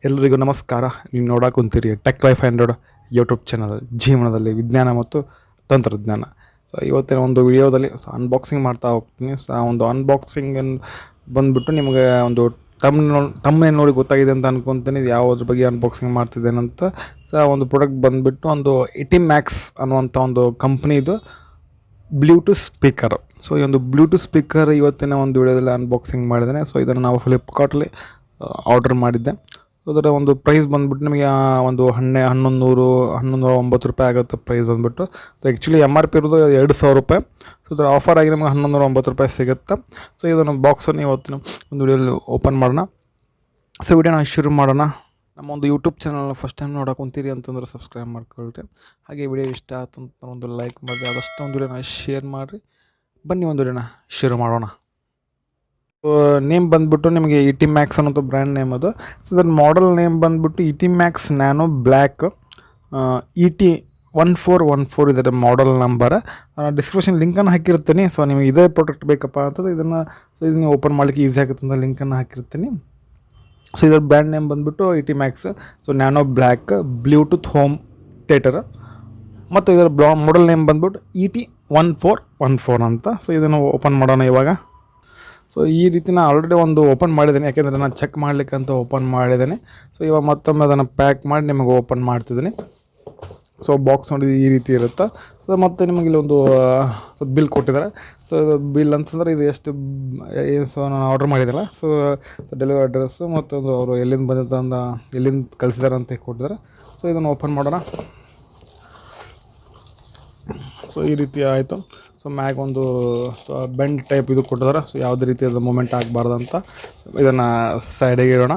ಎಲ್ಲರಿಗೂ ನಮಸ್ಕಾರ. ನೀವು ನೋಡಾಕುಂತೀರಿ tech life android YouTube channel, ಜೀವನದಲ್ಲಿ ವಿಜ್ಞಾನ ಮತ್ತು ತಂತ್ರಜ್ಞಾನ. ಸೊ ಇವತ್ತಿನ ಒಂದು ವಿಡಿಯೋದಲ್ಲಿ ಅನ್ಬಾಕ್ಸಿಂಗ್ ಮಾಡ್ತಾ ಹೋಗ್ತೀನಿ. ಸೊ ಆ ಒಂದು ಅನ್ಬಾಕ್ಸಿಂಗ್ ಬಂದುಬಿಟ್ಟು ನಿಮಗೆ ಒಂದು ತಮ್ಮನೇ ನೋಡಿ ಗೊತ್ತಾಗಿದೆ ಅಂತ ಅನ್ಕೊತೀನಿ ಯಾವುದ್ರ ಬಗ್ಗೆ ಅನ್ಬಾಕ್ಸಿಂಗ್ ಮಾಡ್ತಿದ್ದೇನಂತ. ಸೊ ಆ ಒಂದು ಪ್ರಾಡಕ್ಟ್ ಬಂದುಬಿಟ್ಟು ಒಂದು ಇಟಿಮ್ಯಾಕ್ಸ್ ಅನ್ನುವಂಥ ಒಂದು ಕಂಪ್ನಿದು ಬ್ಲೂಟೂತ್ ಸ್ಪೀಕರ್. ಸೊ ಈ ಒಂದು ಬ್ಲೂಟೂತ್ ಸ್ಪೀಕರ್ ಇವತ್ತಿನ ಒಂದು ವಿಡಿಯೋದಲ್ಲಿ ಅನ್ಬಾಕ್ಸಿಂಗ್ ಮಾಡಿದ್ದೇನೆ. ಸೊ ಇದನ್ನು ನಾವು ಫ್ಲಿಪ್ಕಾರ್ಟಲ್ಲಿ ಆರ್ಡರ್ ಮಾಡಿದ್ದೆ. ಅದರ ಒಂದು ಪ್ರೈಸ್ ಬಂದುಬಿಟ್ಟು ನಿಮಗೆ ಒಂದು 1190 ರೂಪಾಯಿ ಆಗುತ್ತೆ ಪ್ರೈಸ್ ಬಂದುಬಿಟ್ಟು. ಸೊ ಆ್ಯಕ್ಚುಲಿ MRP ಇರೋದು 2000 ರೂಪಾಯಿ. ಸೊ ಇದರ ಆಫರ್ ಆಗಿ ನಮಗೆ 1190 ರೂಪಾಯಿ ಸಿಗುತ್ತೆ. ಸೊ ಇದನ್ನು ಬಾಕ್ಸನ್ನು ಇವತ್ತಿನ ಒಂದು ವಿಡಿಯೋಲಿ ಓಪನ್ ಮಾಡೋಣ. ಸೊ ವಿಡಿಯೋನ ಶುರು ಮಾಡೋಣ. ನಮ್ಮ ಒಂದು ಯೂಟ್ಯೂಬ್ ಚಾನಲ್ನ ಫಸ್ಟ್ ಟೈಮ್ ನೋಡೋಕೊಂತೀರಿ ಅಂತಂದ್ರೆ ಸಬ್ಸ್ಕ್ರೈಬ್ ಮಾಡ್ಕೊಳ್ರಿ. ಹಾಗೆ ವಿಡಿಯೋ ಇಷ್ಟ ಆಯ್ತು ಅಂತ ಒಂದು ಲೈಕ್ ಮಾಡಿ, ಆದಷ್ಟು ಒಂದು ವಿಡಿಯೋನ ಶೇರ್ ಮಾಡಿರಿ. ಬನ್ನಿ ಒಂದು ವಿಡಿಯೋನ ಶುರು ಮಾಡೋಣ. ನೇಮ್ ಬಂದುಬಿಟ್ಟು ನಿಮಗೆ ಇಟಿಮ್ಯಾಕ್ಸ್ ಅನ್ನೋದು ಬ್ರ್ಯಾಂಡ್ ನೇಮ್ ಅದು. ಸೊ ಅದರ ಮಾಡೆಲ್ ನೇಮ್ ಬಂದುಬಿಟ್ಟು ಇಟಿಮ್ಯಾಕ್ಸ್ ನ್ಯಾನೋ ಬ್ಲ್ಯಾಕ್ ET1414 ಇದರ ಮಾಡೆಲ್ ನಂಬರ್. ಡಿಸ್ಕ್ರಿಪ್ಷನ್ ಲಿಂಕನ್ನು ಹಾಕಿರ್ತೀನಿ. ಸೊ ನಿಮಗೆ ಇದೇ ಪ್ರಾಡಕ್ಟ್ ಬೇಕಪ್ಪ ಅಂತಂದ್ರೆ ಇದನ್ನು ಓಪನ್ ಮಾಡಲಿಕ್ಕೆ ಈಸಿ ಆಗುತ್ತೆ ಅಂತ ಲಿಂಕನ್ನು ಹಾಕಿರ್ತೀನಿ. ಸೊ ಇದರ ಬ್ರ್ಯಾಂಡ್ ನೇಮ್ ಬಂದುಬಿಟ್ಟು ಇಟಿಮ್ಯಾಕ್ಸ್. So nano black bluetooth home theatre. ಮತ್ತು ಇದರ ಮಾಡೆಲ್ ನೇಮ್ ಬಂದುಬಿಟ್ಟು ET1414 ಅಂತ. ಸೊ ಇದನ್ನು ಓಪನ್ ಮಾಡೋಣ ಇವಾಗ. ಸೊ ಈ ರೀತಿ ನಾನು ಆಲ್ರೆಡಿ ಒಂದು ಓಪನ್ ಮಾಡಿದ್ದೇನೆ, ಯಾಕೆಂದರೆ ನಾನು ಚೆಕ್ ಮಾಡಲಿಕ್ಕೆ ಅಂತ ಓಪನ್ ಮಾಡಿದ್ದೇನೆ. ಸೊ ಇವಾಗ ಮತ್ತೊಮ್ಮೆ ಅದನ್ನು ಪ್ಯಾಕ್ ಮಾಡಿ ನಿಮಗೆ ಓಪನ್ ಮಾಡ್ತಿದ್ದೀನಿ. ಸೊ ಬಾಕ್ಸ್ ನೋಡಿ ಈ ರೀತಿ ಇರುತ್ತೆ. ಸೊ ಮತ್ತು ನಿಮಗೆ ಇಲ್ಲೊಂದು ಬಿಲ್ ಕೊಟ್ಟಿದ್ದಾರೆ. ಸೊ ಬಿಲ್ ಅಂತಂದರೆ ಇದು ಎಷ್ಟು ಸೊ ನಾನು ಆರ್ಡರ್ ಮಾಡಿದ್ದೆಲ್ಲ. ಸೊ ಡೆಲಿವರಿ ಅಡ್ರೆಸ್ಸು ಮತ್ತೊಂದು ಅವರು ಎಲ್ಲಿಂದ ಬಂದಿದ್ದ ಎಲ್ಲಿಂದ ಕಳಿಸಿದ್ದಾರೆ ಅಂತ ಕೊಟ್ಟಿದ್ದಾರೆ. ಸೊ ಇದನ್ನು ಓಪನ್ ಮಾಡೋಣ. ಸೊ ಈ ರೀತಿ ಆಯಿತು. ಸೊ ಮ್ಯಾಗ್ ಒಂದು ಬೆಂಡ್ ಟೈಪ್ ಇದು ಕೊಟ್ಟಿದ್ದಾರೆ. ಸೊ ಯಾವುದೇ ರೀತಿಯಾದ ಮೂಮೆಂಟ್ ಆಗಬಾರ್ದು ಅಂತ ಇದನ್ನು ಸೈಡಿಗೆ ಇಡೋಣ.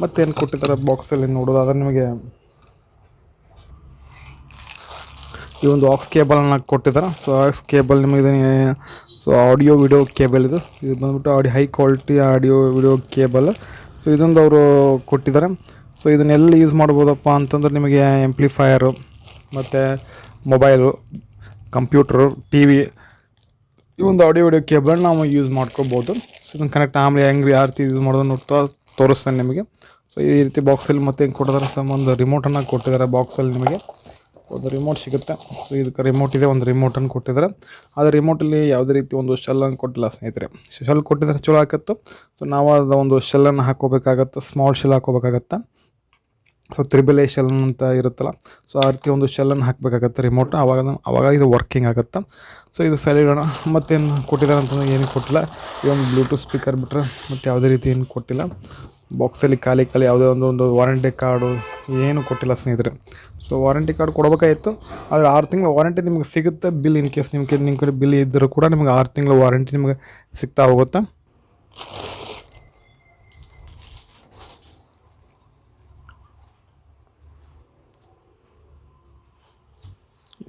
ಮತ್ತೇನು ಕೊಟ್ಟಿದ್ದಾರೆ ಬಾಕ್ಸಲ್ಲಿ ನೋಡೋದಾದ್ರೆ ನಿಮಗೆ ಈ ಒಂದು ಆಕ್ಸ್ ಕೇಬಲನ್ನು ಕೊಟ್ಟಿದ್ದಾರೆ. ಸೊ ಆಕ್ಸ್ ಕೇಬಲ್ ನಿಮಗೆ ಸೊ ಆಡಿಯೋ ವಿಡಿಯೋ ಕೇಬಲ್ ಇದು ಬಂದ್ಬಿಟ್ಟು high quality audio video cable. So ಇದೊಂದು ಅವರು ಕೊಟ್ಟಿದ್ದಾರೆ. ಸೊ ಇದನ್ನೆಲ್ಲ ಯೂಸ್ ಮಾಡ್ಬೋದಪ್ಪ ಅಂತಂದ್ರೆ ನಿಮಗೆ ಆಂಪ್ಲಿಫೈಯರು ಮತ್ತು ಮೊಬೈಲು, ಕಂಪ್ಯೂಟ್ರು, TV ಈ ಒಂದು ಆಡಿಯೋ ವಿಡಿಯೋ ಕೇಬಲ್ ನಾವು ಯೂಸ್ ಮಾಡ್ಕೋಬೋದು. ಸೊ ಇದನ್ನು ಕನೆಕ್ಟ್ ಆಮೇಲೆ ಹೆಂಗೆ ಯಾವ ರೀತಿ ಯೂಸ್ ಮಾಡೋದು ತೋರಿಸ್ತೇನೆ ನಿಮಗೆ. ಸೊ ಈ ರೀತಿ ಬಾಕ್ಸಲ್ಲಿ ಮತ್ತೆ ಹೆಂಗೆ ಕೊಟ್ಟಿದ್ದಾರೆ, ಒಂದು ರಿಮೋಟನ್ನು ಕೊಟ್ಟಿದ್ದಾರೆ ಬಾಕ್ಸಲ್ಲಿ. ನಿಮಗೆ ಒಂದು ರಿಮೋಟ್ ಸಿಗುತ್ತೆ. ಸೊ ಇದಕ್ಕೆ ರಿಮೋಟ್ ಇದೆ, ಒಂದು ರಿಮೋಟನ್ನು ಕೊಟ್ಟಿದ್ದಾರೆ. ಆದರೆ ರಿಮೋಟಲ್ಲಿ ಯಾವುದೇ ರೀತಿ ಒಂದು ಶೆಲ್ಲನ್ನು ಕೊಟ್ಟಿಲ್ಲ ಸ್ನೇಹಿತರೆ. ಶೆಲ್ ಕೊಟ್ಟಿದ್ದಾರೆ ಚಲೋ ಆಕತ್ತು. ಸೊ ನಾವು ಅದು ಒಂದು ಶೆಲ್ಲನ್ನು ಹಾಕೋಬೇಕಾಗತ್ತೆ, ಸ್ಮಾಲ್ ಶೆಲ್ ಹಾಕೋಬೇಕಾಗತ್ತೆ. ಸೊ 3A ಶೆಲ್ ಅಂತ ಇರುತ್ತಲ್ಲ, ಸೊ ಆ ರೀತಿ ಒಂದು ಶೆಲ್ಲನ್ನು ಹಾಕಬೇಕಾಗತ್ತೆ ರಿಮೋಟ್. ಆವಾಗ ಇದು ವರ್ಕಿಂಗ್ ಆಗುತ್ತೆ. ಸೊ ಇದು ಸೈಡ್ ಇಡೋಣ. ಮತ್ತೇನು ಕೊಟ್ಟಿದ್ದಾರೆ ಅಂತಂದ್ರೆ ಏನೂ ಕೊಟ್ಟಿಲ್ಲ. ಈ ಒಂದು ಬ್ಲೂಟೂತ್ ಸ್ಪೀಕರ್ ಬಿಟ್ಟರೆ ಮತ್ತು ಯಾವುದೇ ರೀತಿ ಏನು ಕೊಟ್ಟಿಲ್ಲ. ಬಾಕ್ಸಲ್ಲಿ ಖಾಲಿ ಯಾವುದೇ ಒಂದು ವಾರಂಟಿ ಕಾರ್ಡು ಏನು ಕೊಟ್ಟಿಲ್ಲ ಸ್ನೇಹಿತರೆ. ಸೊ ವಾರಂಟಿ ಕಾರ್ಡ್ ಕೊಡಬೇಕಾಗಿತ್ತು, ಆದರೆ 6 ತಿಂಗಳ ವಾರಂಟಿ ನಿಮಗೆ ಸಿಗುತ್ತೆ. ಬಿಲ್ ಇನ್ ಕೇಸ್ ನಿಮ್ಮ ಕಡೆ ಬಿಲ್ ಇದ್ದರೂ ಕೂಡ ನಿಮಗೆ 6 ತಿಂಗಳ ವಾರಂಟಿ ನಿಮಗೆ ಸಿಗ್ತಾ ಹೋಗುತ್ತೆ.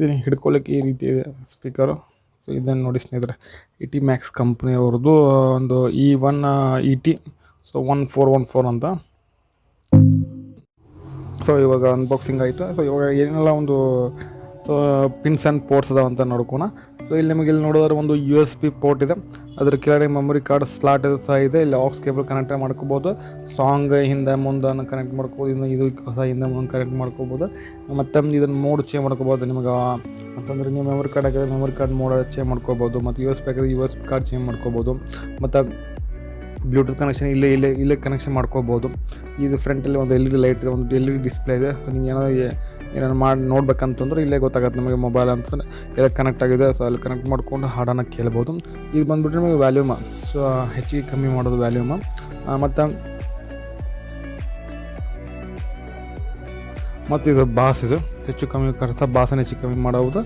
ಇದನ್ನು ಹಿಡ್ಕೊಳ್ಳಿಕ್ಕೆ ಈ ರೀತಿ ಇದೆ ಸ್ಪೀಕರು. ಸೊ ಇದನ್ನು ನೋಡಿ ಸ್ನೇಹಿತರೆ, ಇಟಿಮ್ಯಾಕ್ಸ್ ಕಂಪ್ನಿಯವ್ರದ್ದು ಒಂದು ET 1414 ಅಂತ. ಸೊ ಇವಾಗ ಅನ್ಬಾಕ್ಸಿಂಗ್ ಆಯಿತು. ಸೊ ಇವಾಗ ಏನೆಲ್ಲ ಒಂದು ಪಿನ್ಸ್ ಆ್ಯಂಡ್ ಪೋರ್ಟ್ಸ್ ಅದಾವ ಅಂತ ನೋಡ್ಕೋಣ. ಸೊ ಇಲ್ಲಿ ನಿಮಗೆ ಇಲ್ಲಿ ನೋಡೋದ್ರೆ ಒಂದು USB ಪೋರ್ಟ್ ಇದೆ, ಅದ್ರ ಕೆಳಗಡೆ ಮೆಮೊರಿ ಕಾರ್ಡ್ ಸ್ಲಾಟ್ ಸಹ ಇದೆ. ಇಲ್ಲಿ ಆಕ್ಸ್ ಕೇಬಲ್ ಕನೆಕ್ಟ್ ಮಾಡ್ಕೋಬೋದು. ಸಾಂಗ್ ಹಿಂದೆ ಮುಂದೆ ಕನೆಕ್ಟ್ ಮಾಡ್ಕೋಬೋದು. ಇದು ಹೊಸ ಹಿಂದೆ ಮುಂದೆ ಕನೆಕ್ಟ್ ಮಾಡ್ಕೋಬೋದು. ಮತ್ತು ಇದನ್ನು ಮೋಡ್ ಚೇಂಜ್ ಮಾಡ್ಕೋಬೋದು. ನಿಮಗೆ ಅಂತಂದರೆ ನೀವು ಮೆಮೊರಿ ಕಾರ್ಡ್ ಹಾಕಿದ್ರೆ ಮೆಮೊರಿ ಕಾರ್ಡ್ ಮೋಡ್ ಚೇಂಜ್ ಮಾಡ್ಕೋಬೋದು. ಮತ್ತು USB ಹಾಕಿದ್ರೆ USB ಕಾರ್ಡ್ ಚೇಂಜ್ ಮಾಡ್ಕೋಬೋದು. ಮತ್ತು ಬ್ಲೂಟೂತ್ ಕನೆಕ್ಷನ್ ಇಲ್ಲೇ ಕನೆಕ್ಷನ್ ಮಾಡ್ಕೋಬೋದು. ಇದು ಫ್ರಂಟಲ್ಲಿ ಒಂದು LED ಲೈಟ್ ಇದೆ, ಒಂದು LED ಡಿಸ್ಪ್ಲೇ ಇದೆ. ಸೊ ನೀವು ಏನಾದ್ರು ಮಾಡಿ ನೋಡ್ಬೇಕಂತಂದ್ರೆ ಇಲ್ಲೇ ಗೊತ್ತಾಗುತ್ತೆ ನಮಗೆ ಮೊಬೈಲ್ ಅಂತಂದರೆ ಎಲ್ಲ ಕನೆಕ್ಟ್ ಆಗಿದೆ. ಸೊ ಅಲ್ಲಿ ಕನೆಕ್ಟ್ ಮಾಡ್ಕೊಂಡು ಹಾಡನ್ನು ಕೇಳ್ಬೋದು. ಇದು ಬಂದುಬಿಟ್ಟು ನಿಮಗೆ ವ್ಯಾಲ್ಯೂಮ, ಸೊ ಹೆಚ್ಚಿಗೆ ಕಮ್ಮಿ ಮಾಡೋದು ವ್ಯಾಲ್ಯೂಮ. ಮತ್ತು ಇದು ಬಾಸ್, ಇದು ಹೆಚ್ಚು ಕಮ್ಮಿ ಬಾಸನ್ನು ಹೆಚ್ಚು ಕಮ್ಮಿ ಮಾಡಬಹುದು.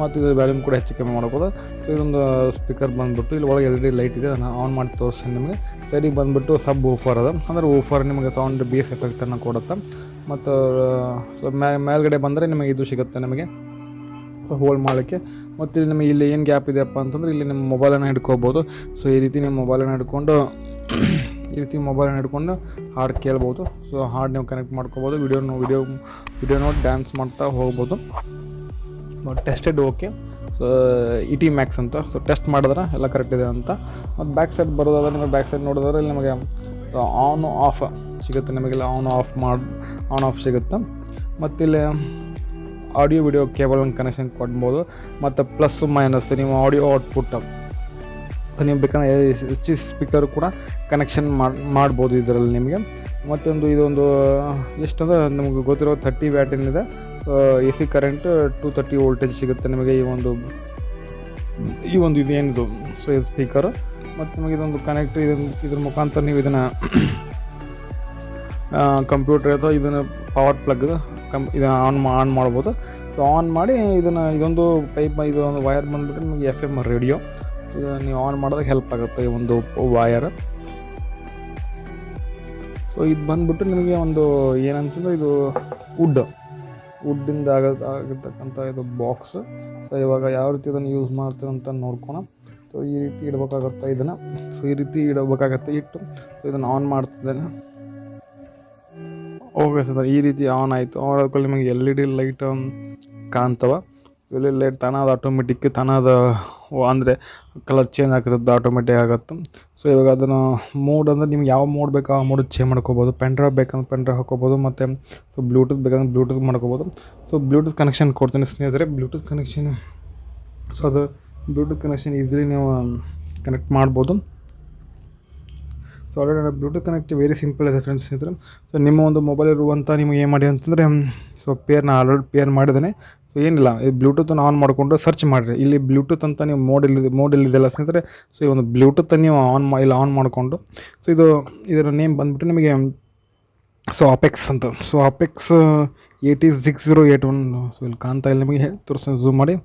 ಮತ್ತು ಇದು ವ್ಯಾಲ್ಯೂಮ್ ಕೂಡ ಹೆಚ್ಚು ಕಮ್ಮಿ ಮಾಡ್ಬೋದು. ಸೊ ಇದೊಂದು ಸ್ಪೀಕರ್ ಬಂದುಬಿಟ್ಟು ಇಲ್ಲಿ ಒಳಗೆ LED ಲೈಟ್ ಇದೆ, ನಾನು ಆನ್ ಮಾಡಿ ತೋರಿಸ್ತೀನಿ ನಿಮಗೆ. ಸೈಡಿಗೆ ಬಂದುಬಿಟ್ಟು ಸಬ್ ವೂಫರ್ ಅದ, ಅಂದರೆ ವೂಫರ್ ನಿಮಗೆ ಸೌಂಡ್ ಬೇಸ್ ಎಫೆಕ್ಟನ್ನು ಕೊಡುತ್ತೆ. ಮತ್ತು ಸೊ ಮೇಲ್ಗಡೆ ಬಂದರೆ ನಿಮಗೆ ಇದು ಸಿಗುತ್ತೆ ನಿಮಗೆ ಹೋಲ್ಡ್ ಮಾಡೋಕ್ಕೆ. ಮತ್ತು ಇಲ್ಲಿ ನಿಮಗೆ ಇಲ್ಲಿ ಏನು ಗ್ಯಾಪ್ ಇದೆಯಪ್ಪ ಅಂತಂದರೆ ಇಲ್ಲಿ ನಿಮ್ಮ ಮೊಬೈಲನ್ನು ಹಿಡ್ಕೋಬೋದು. ಸೊ ಈ ರೀತಿ ನಿಮ್ಮ ಮೊಬೈಲನ್ನು ಹಿಡ್ಕೊಂಡು ಹಾಡು ಕೇಳ್ಬೋದು. ಸೊ ಹಾಡು ನೀವು ಕನೆಕ್ಟ್ ಮಾಡ್ಕೋಬೋದು. ವಿಡಿಯೋ ನೋಡಿ ಡ್ಯಾನ್ಸ್ ಮಾಡ್ತಾ ಹೋಗ್ಬೋದು. Tested okay. ಸೊ ಇಟಿಮ್ಯಾಕ್ಸ್ ಅಂತ. ಸೊ ಟೆಸ್ಟ್ ಮಾಡಿದ್ರೆ ಎಲ್ಲ ಕರೆಕ್ಟ್ ಇದೆ ಅಂತ. ಮತ್ತು ಬ್ಯಾಕ್ ಸೈಡ್ ಬರೋದಾದ್ರೆ ನಿಮಗೆ ಬ್ಯಾಕ್ ಸೈಡ್ ನೋಡಿದ್ರೆ ಇಲ್ಲಿ ನಮಗೆ ಆನ್ ಆಫ್ ಸಿಗುತ್ತೆ ನಿಮಗೆಲ್ಲ ಆನ್ ಆಫ್ ಸಿಗುತ್ತೆ. ಮತ್ತು ಇಲ್ಲಿ ಆಡಿಯೋ ವಿಡಿಯೋ ಕೇಬಲನ್ನು ಕನೆಕ್ಷನ್ ಕೊಡ್ಬೋದು. ಮತ್ತು ಪ್ಲಸ್ಸು ಮೈನಸ್ ನೀವು ಆಡಿಯೋ ಔಟ್ಪುಟ್ ನೀವು ಬೇಕಂದ್ರೆ ಎಚ್ ಸ್ಪೀಕರ್ ಕೂಡ ಕನೆಕ್ಷನ್ ಮಾಡ್ಬೋದು ಇದರಲ್ಲಿ ನಿಮಗೆ. ಮತ್ತೊಂದು ಇದೊಂದು ಎಷ್ಟಂದ್ರೆ ನಮಗೆ ಗೊತ್ತಿರೋ 30 ವ್ಯಾಟಿನಿದೆ AC ಕರೆಂಟ್ 230 ವೋಲ್ಟೇಜ್ ಸಿಗುತ್ತೆ ನಿಮಗೆ ಈ ಒಂದು ಇದೇನಿದು ಸೊ ಇದು ಸ್ಪೀಕರು. ಮತ್ತು ನಿಮಗೆ ಇದೊಂದು ಕನೆಕ್ಟ್ ಇದ್ರ ಮುಖಾಂತರ ನೀವು ಇದನ್ನು ಕಂಪ್ಯೂಟರ್ ಅಥವಾ ಇದನ್ನು ಪವರ್ ಪ್ಲಗ್ ಇದನ್ನು ಆನ್ ಮಾಡ್ಬೋದು. ಸೊ ಆನ್ ಮಾಡಿ ಇದೊಂದು ಇದೊಂದು ವಯರ್ ಬಂದುಬಿಟ್ಟು ನಿಮಗೆ FM ರೇಡಿಯೋ ಇದು ನೀವು ಆನ್ ಮಾಡೋದಕ್ಕೆ ಹೆಲ್ಪ್ ಆಗುತ್ತೆ ಈ ಒಂದು ವಯರ್. ಸೊ ಇದು ಬಂದುಬಿಟ್ಟು ನಿಮಗೆ ಒಂದು ಏನಂತಂದರೆ ಇದು ವುಡ್ಡಿಂದ ಆಗಿರ್ತಕ್ಕಂಥ ಇದು ಬಾಕ್ಸ್. ಸೊ ಇವಾಗ ಯಾವ ರೀತಿ ಇದನ್ನು ಯೂಸ್ ಮಾಡ್ತೀವಿ ಅಂತ ನೋಡ್ಕೊಳ. ಸೊ ಈ ರೀತಿ ಇಡಬೇಕಾಗತ್ತೆ ಇದನ್ನು. ಸೊ ಈ ರೀತಿ ಇಡಬೇಕಾಗತ್ತೆ ಇಟ್ಟು ಸೊ ಇದನ್ನು ಆನ್ ಮಾಡ್ತಿದ್ದೇನೆ. ಓಕೆ ಸರ್, ಈ ರೀತಿ ಆನ್ ಆಯಿತು. ಆನ್ ಆದ್ಮೇಲೆ ನಿಮಗೆ LED ಲೈಟ್ ಕಾಣ್ತವೆ. LED ಲೈಟ್ ತಾನಾದ ಆಟೋಮೆಟಿಕ್ ಅಂದರೆ ಕಲರ್ ಚೇಂಜ್ ಆಗ್ತದೆ, ಆಟೋಮೆಟಿಕ್ ಆಗುತ್ತೆ. ಸೊ ಇವಾಗ ಅದನ್ನು ಮೋಡ್ ಅಂದರೆ ನಿಮ್ಗೆ ಯಾವ ಮೋಡ್ ಬೇಕೋ ಆ ಮೋಡ್ ಚೇಂಜ್ ಮಾಡ್ಕೋಬೋದು. ಪೆನ್ ಡ್ರೈವ್ ಬೇಕಂದ್ರೆ ಪೆನ್ ಡ್ರೈವ್ ಹಾಕೋಬೋದು. ಮತ್ತು ಸೊ ಬ್ಲೂಟೂತ್ ಬೇಕಂದ್ರೆ ಬ್ಲೂಟೂತ್ ಮಾಡ್ಕೋಬೋದು. ಸೊ ಬ್ಲೂಟೂತ್ ಕನೆಕ್ಷನ್ ಕೊಡ್ತೀನಿ ಸ್ನೇಹಿತರೆ. ಬ್ಲೂಟೂತ್ ಕನೆಕ್ಷನ್ ಸೊ ಅದು ಬ್ಲೂಟೂತ್ ಕನೆಕ್ಷನ್ ಈಸಿಲಿ ನೀವು ಕನೆಕ್ಟ್ ಮಾಡ್ಬೋದು. ಸೊ ಆಲ್ರೆಡಿ ನಾನು ಬ್ಲೂಟೂತ್ ಕನೆಕ್ಟ್ ವೆರಿ ಸಿಂಪಲ್ ಇದೆ ಫ್ರೆಂಡ್ಸ್ ಸ್ನೇಹಿತರೆ. ಸೊ ನಿಮ್ಮ ಒಂದು ಮೊಬೈಲ್ ಇರುವಂಥ ನಿಮಗೆ ಏನು ಮಾಡಿ ಅಂತಂದರೆ ಸೊ ಆಲ್ರೆಡಿ ಪೇರ್ ಮಾಡಿದ್ದೇನೆ. ಸೊ ಏನಿಲ್ಲ, ಈ ಬ್ಲೂಟೂತನ್ನು ಆನ್ ಮಾಡಿಕೊಂಡು ಸರ್ಚ್ ಮಾಡಿರಿ. ಇಲ್ಲಿ ಬ್ಲೂಟೂತ್ ಅಂತ ನೀವು ಮೋಡಲ್ಲಿದೆಲ್ಲ ಸ್ನೇಹಿತರೆ. ಸೊ ಈ ಒಂದು ಬ್ಲೂಟೂತನ್ನು ನೀವು ಆನ್ ಮಾಡಿಕೊಂಡು ಸೊ ಇದರ ನೇಮ್ ಬಂದುಬಿಟ್ಟು ನಿಮಗೆ ಸೊ ಅಪೆಕ್ಸ್ ಅಂತ. ಸೊ ಅಪೆಕ್ಸ್ 806081 ಸೊ ಇಲ್ಲಿ ಕಾಣ್ತಾ ಇಲ್ಲ ನಿಮಗೆ, ತೋರಿಸ್ತೀನಿ ಝೂಮ್ ಮಾಡಿ.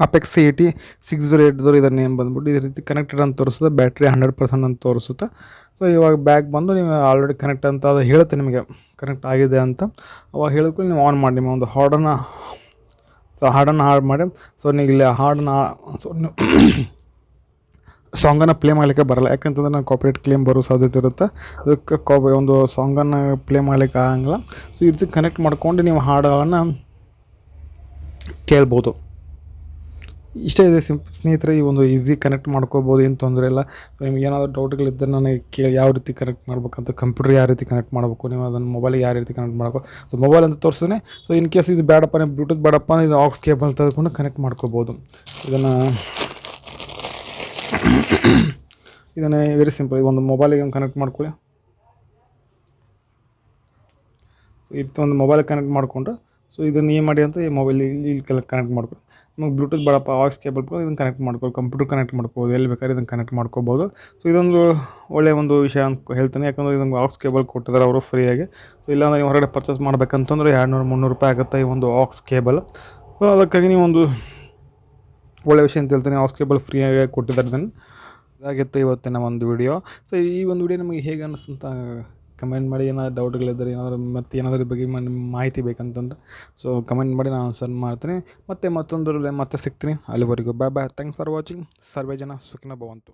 ಅಪೆಕ್ಸ್ 806080 ಇದರ ನೇಮ್ ಬಂದುಬಿಟ್ಟು ಇದೇ ರೀತಿ ಕನೆಕ್ಟೆಡ್ ಅಂತ ತೋರಿಸುತ್ತೆ. ಬ್ಯಾಟ್ರಿ 100% ಅಂತ ತೋರಿಸುತ್ತೆ. ಸೊ ಇವಾಗ ಬ್ಯಾಕ್ ಬಂದು ನೀವು ಆಲ್ರೆಡಿ ಕನೆಕ್ಟ್ ಅಂತ ಅದು ಹೇಳುತ್ತೆ ನಿಮಗೆ ಕನೆಕ್ಟ್ ಆಗಿದೆ ಅಂತ. ಅವಾಗ ಹೇಳಿದ್ಮೇಲೆ ನೀವು ಆನ್ ಮಾಡಿ ನಿಮ್ಮ ಒಂದು ಹಾಡನ್ನು ಹಾಡು ಮಾಡಿ. ಸೊ ನೀವು ಇಲ್ಲಿ ಹಾಡನ್ನು ಸಾಂಗನ್ನು ಪ್ಲೇ ಮಾಡಲಿಕ್ಕೆ ಬರಲ್ಲ, ಯಾಕಂತಂದ್ರೆ ನಾನು ಕಾಪಿರೈಟ್ ಕ್ಲೇಮ್ ಬರೋ ಸಾಧ್ಯತೆ ಇರುತ್ತೆ. ಅದಕ್ಕೆ ಒಂದು ಸಾಂಗನ್ನು ಪ್ಲೇ ಮಾಡಲಿಕ್ಕೆ ಆಗಂಗಿಲ್ಲ. ಸೊ ಈ ರೀತಿ ಕನೆಕ್ಟ್ ಮಾಡ್ಕೊಂಡು ನೀವು ಹಾಡನ್ನು ಕೇಳ್ಬೋದು. ಇಷ್ಟೇ ಇದೆ ಸ್ನೇಹಿತರೆ. ಈ ಒಂದು ಈಸಿ ಕನೆಕ್ಟ್ ಮಾಡ್ಕೋಬೋದು, ಏನು ತೊಂದರೆ ಇಲ್ಲ. ಸೊ ನಿಮ್ಗೆ ಏನಾದರೂ ಡೌಟ್ಗಳಿದ್ದರೆ ನನಗೆ ಯಾವ ರೀತಿ ಕನೆಕ್ಟ್ ಮಾಡ್ಬೇಕಂತ, ಕಂಪ್ಯೂಟರ್ ಯಾವ ರೀತಿ ಕನೆಕ್ಟ್ ಮಾಡಬೇಕು, ನೀವು ಅದನ್ನು ಮೊಬೈಲಿಗೆ ಯಾವ ರೀತಿ ಕನೆಕ್ಟ್ ಮಾಡಬೇಕು. ಸೊ ಮೊಬೈಲ್ ಅಂತ ತೋರಿಸ್ತಾನೆ. ಸೊ ಇನ್ ಕೇಸ್ ಇದು ಬೇಡಪ್ಪ, ನೀವು ಬ್ಲೂಟೂತ್ ಬೇಡಪ್ಪ, ಇದು ಆಕ್ಸ್ ಕೇಬಲ್ ತೆಗೆದುಕೊಂಡು ಕನೆಕ್ಟ್ ಮಾಡ್ಕೋಬೋದು. ಇದನ್ನು ವೆರಿ ಸಿಂಪಲ್. ಒಂದು ಮೊಬೈಲಿಗೆ ಕನೆಕ್ಟ್ ಮಾಡ್ಕೊಳ್ಳಿ. ಇದು ಒಂದು ಮೊಬೈಲಿಗೆ ಕನೆಕ್ಟ್ ಮಾಡಿಕೊಂಡು ಸೊ ಇದನ್ನು ಏನು ಮಾಡಿ ಅಂತ ಈ ಮೊಬೈಲ್ ಇಲ್ಲಿ ಕನೆಕ್ಟ್ ಮಾಡ್ಕೊಳ್ಳಿ. ನಿಮಗೆ ಬ್ಲೂಟೂತ್ ಬೇಡಪ್ಪ, ಆಕ್ಸ್ ಕೇಬಲ್ ಇದನ್ನು ಕನೆಕ್ಟ್ ಮಾಡ್ಕೊಳ್ಳಿ, ಕಂಪ್ಯೂಟರ್ ಕನೆಕ್ಟ್ ಮಾಡ್ಕೋಬೋದು, ಎಲ್ಲಿ ಬೇಕಾದ್ರೆ ಇದನ್ನು ಕನೆಕ್ಟ್ ಮಾಡ್ಕೋಬೋದು. ಸೊ ಇದೊಂದು ಒಳ್ಳೆಯ ಒಂದು ವಿಷಯ ಅಂತ ಹೇಳ್ತೀನಿ, ಯಾಕಂದರೆ ಇದೊಂದು ಆಕ್ಸ್ ಕೇಬಲ್ ಕೊಟ್ಟಿದ್ದಾರೆ ಅವರು ಫ್ರೀಯಾಗಿ. ಸೊ ಇಲ್ಲಾಂದರೆ ನೀವು ಹೊರಗಡೆ ಪರ್ಚೇಸ್ ಮಾಡಬೇಕಂತಂದ್ರೆ 200-300 ರೂಪಾಯಿ ಆಗುತ್ತೆ ಈ ಒಂದು ಆಕ್ಸ್ ಕೇಬಲ್. ಸೊ ಅದಕ್ಕಾಗಿ ನೀವು ಒಂದು ಒಳ್ಳೆಯ ವಿಷಯ ಅಂತ ಹೇಳ್ತೀನಿ, ಆಕ್ಸ್ ಕೇಬಲ್ ಫ್ರೀಯಾಗಿ ಕೊಟ್ಟಿದ್ದಾರೆ. ಇದನ್ನು ಇದಾಗಿತ್ತು ಇವತ್ತಿನ ಒಂದು ವಿಡಿಯೋ. ಸೊ ಈ ಒಂದು ವಿಡಿಯೋ ನಿಮಗೆ ಹೇಗೆ ಅನ್ನಿಸ್ತಂತ ಕಮೆಂಟ್ ಮಾಡಿ. ಏನಾದರೂ ಡೌಟ್ಗಳಿದ್ದರೆ ಏನಾದರೂ ಬಗ್ಗೆ ಮಾಹಿತಿ ಬೇಕಂತಂದ್ರೆ ಸೊ ಕಮೆಂಟ್ ಮಾಡಿ, ನಾನು ಆನ್ಸರ್ ಮಾಡ್ತೀನಿ. ಮತ್ತೆ ಸಿಗ್ತೀನಿ. ಅಲ್ಲಿವರೆಗೂ ಬಾಯ್. Thanks for watching. ಸರ್ವೇ ಜನ ಸುಖಿನೋ ಭವಂತು.